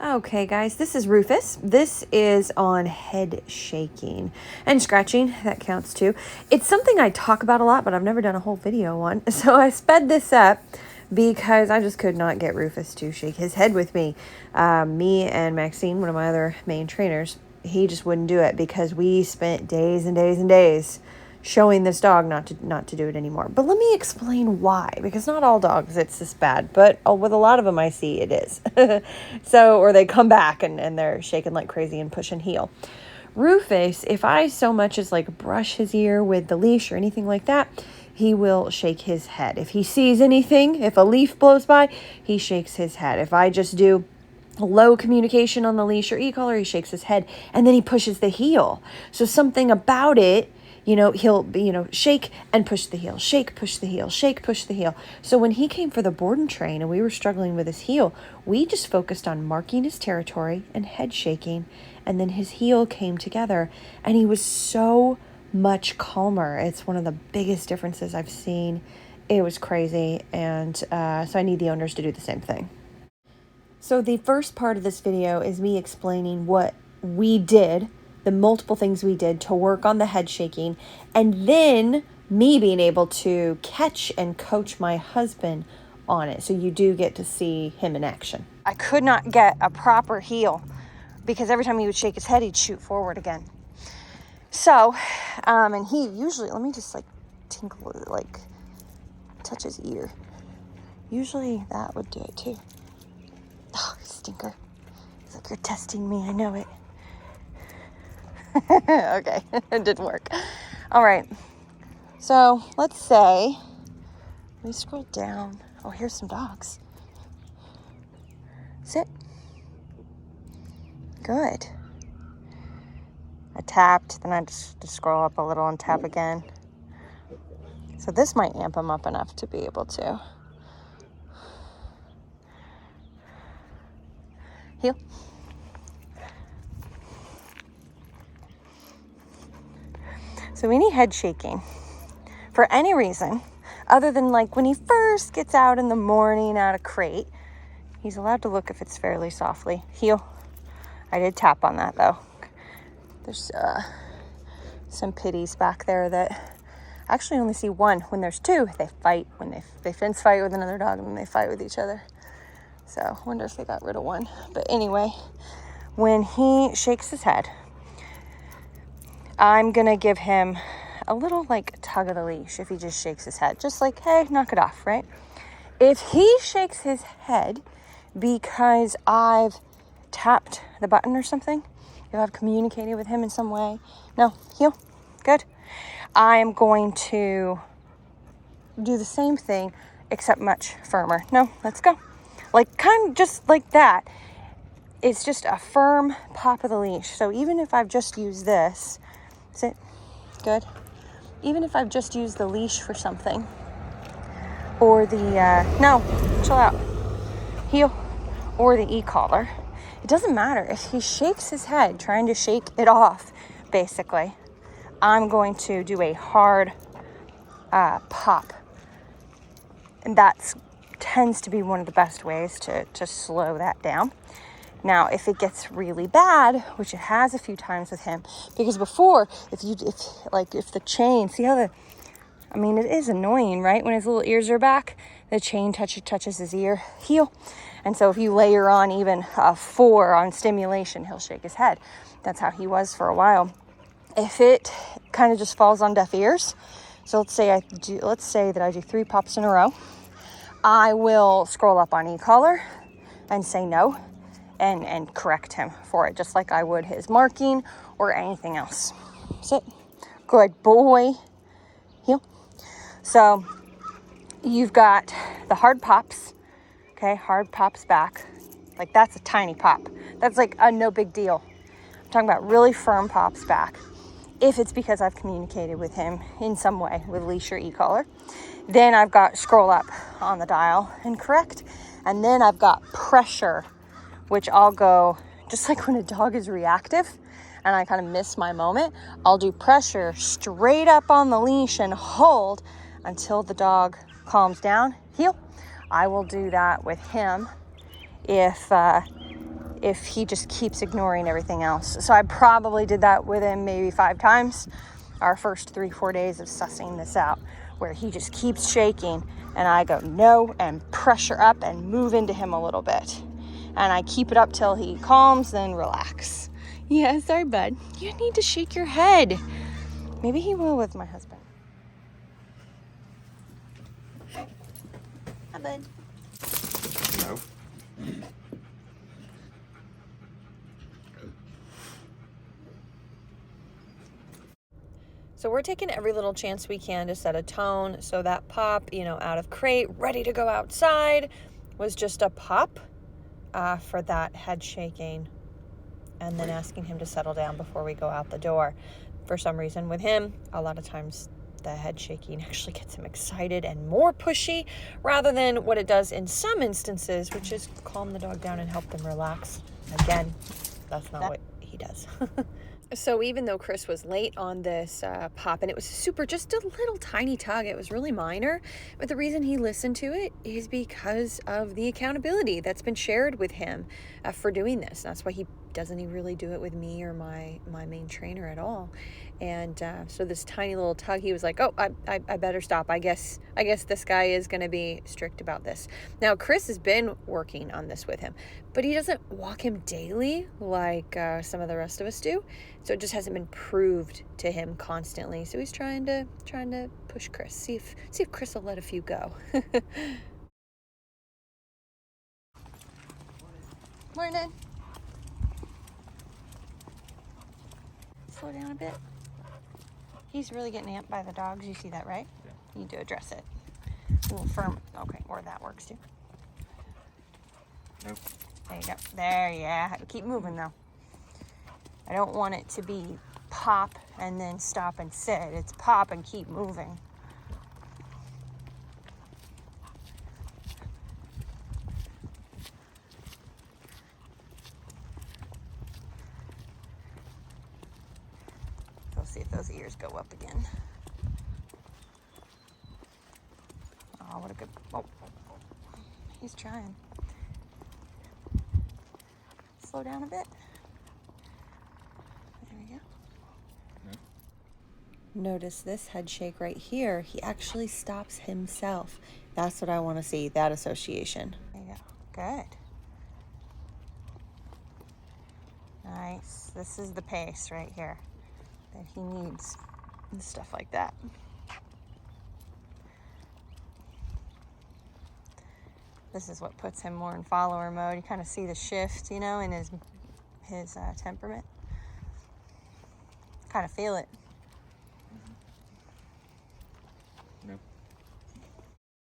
Okay, guys, this is Rufus. This is on head shaking and scratching. That counts too. It's something I talk about a lot, but I've never done a whole video on. So I sped this up because I just could not get Rufus to shake his head with me. Me and Maxine, one of my other main trainers, he just wouldn't do it because we spent days and days and days showing this dog not to do it anymore. But let me explain why, because not all dogs it's this bad, but with a lot of them I see it is. So, or they come back and they're shaking like crazy and push and heel. Rufus, if I so much as like brush his ear with the leash or anything like that, he will shake his head. If he sees anything, if a leaf blows by, he shakes his head. If I just do low communication on the leash or e-collar, he shakes his head and then he pushes the heel. So something about it, he'll shake and push the heel, shake, push the heel, shake, push the heel. So when he came for the board and train and we were struggling with his heel, we just focused on marking his territory and head shaking. And then his heel came together and he was so much calmer. It's one of the biggest differences I've seen. It was crazy. And so I need the owners to do the same thing. So the first part of this video is me explaining what we did, the multiple things we did to work on the head shaking, and then me being able to catch and coach my husband on it. So you do get to see him in action. I could not get a proper heel because every time he would shake his head, he'd shoot forward again. So, and he usually, let me just tinkle, touch his ear. Usually that would do it too. Oh, stinker. It's like, you're testing me, I know it. Okay, it didn't work. All right, so let's say, let me scroll down. Oh, here's some dogs. Sit. Good. I tapped, then I just scroll up a little and tap again. So this might amp him up enough to be able to. Heel. So any head shaking, for any reason, other than when he first gets out in the morning out of crate, he's allowed to look if it's fairly softly. Heel. I did tap on that though. There's some pitties back there that I actually only see one. When there's two, they fight. When they fence fight with another dog and then they fight with each other. So I wonder if they got rid of one. But anyway, when he shakes his head, I'm going to give him a little tug of the leash if he just shakes his head. Just hey, knock it off, right? If he shakes his head because I've tapped the button or something, if I've communicated with him in some way, no, heel, good. I'm going to do the same thing except much firmer. No, let's go. Kind of just like that. It's just a firm pop of the leash. So even if I've just used this, sit, good. Even if I've just used the leash for something, or the, no, chill out, heel, or the e-collar, it doesn't matter. If he shakes his head, trying to shake it off, basically, I'm going to do a hard pop. And that tends to be one of the best ways to slow that down. Now, if it gets really bad, which it has a few times with him, because before, if the chain, see how it is annoying, right? When his little ears are back, the chain touches his ear, heel. And so if you layer on even a 4 on stimulation, he'll shake his head. That's how he was for a while. If it kind of just falls on deaf ears, so let's say that I do 3 pops in a row, I will scroll up on e-collar and say no. And correct him for it, just like I would his marking or anything else. Sit. Good boy. Heel. So you've got the hard pops. Okay, hard pops back. That's a tiny pop. That's a no big deal. I'm talking about really firm pops back. If it's because I've communicated with him in some way with leash or e-collar. Then I've got scroll up on the dial and correct. And then I've got pressure, which I'll go, just like when a dog is reactive and I kind of miss my moment, I'll do pressure straight up on the leash and hold until the dog calms down. Heel. I will do that with him if if he just keeps ignoring everything else. So I probably did that with him maybe 5 times our first 3-4 days of sussing this out, where he just keeps shaking and I go no and pressure up and move into him a little bit. And I keep it up till he calms, then relax. Yeah, sorry, bud. You need to shake your head. Maybe he will with my husband. Hi, bud. No. So we're taking every little chance we can to set a tone. So that pop, out of crate, ready to go outside, was just a pop for that head shaking. And then asking him to settle down before we go out the door. For some reason with him, a lot of times the head shaking actually gets him excited and more pushy rather than what it does in some instances, which is calm the dog down and help them relax. Again, that's not what he does. So even though Chris was late on this pop, and it was just a little tiny tug, it was really minor, but the reason he listened to it is because of the accountability that's been shared with him for doing this. That's why he doesn't really do it with me or my main trainer at all. And so this tiny little tug, he was like, oh, I better stop. I guess this guy is going to be strict about this. Now, Chris has been working on this with him, but he doesn't walk him daily like some of the rest of us do. So it just hasn't been proved to him constantly. So he's trying to push Chris. See if Chris will let a few go. Morning. Slow down a bit. He's really getting amped by the dogs. You see that, right? Yeah. You need to address it. A little firm. Okay, or that works too. Nope. There you go. There, yeah. Keep moving though. I don't want it to be pop and then stop and sit. It's pop and keep moving. Let's see if those ears go up again. Oh, what a good... Oh, he's trying. Slow down a bit. There we go. No. Notice this head shake right here. He actually stops himself. That's what I want to see, that association. There you go. Good. Nice. This is the pace right here that he needs and stuff like that. This is what puts him more in follower mode. You kind of see the shift, in his temperament. Kind of feel it. Nope.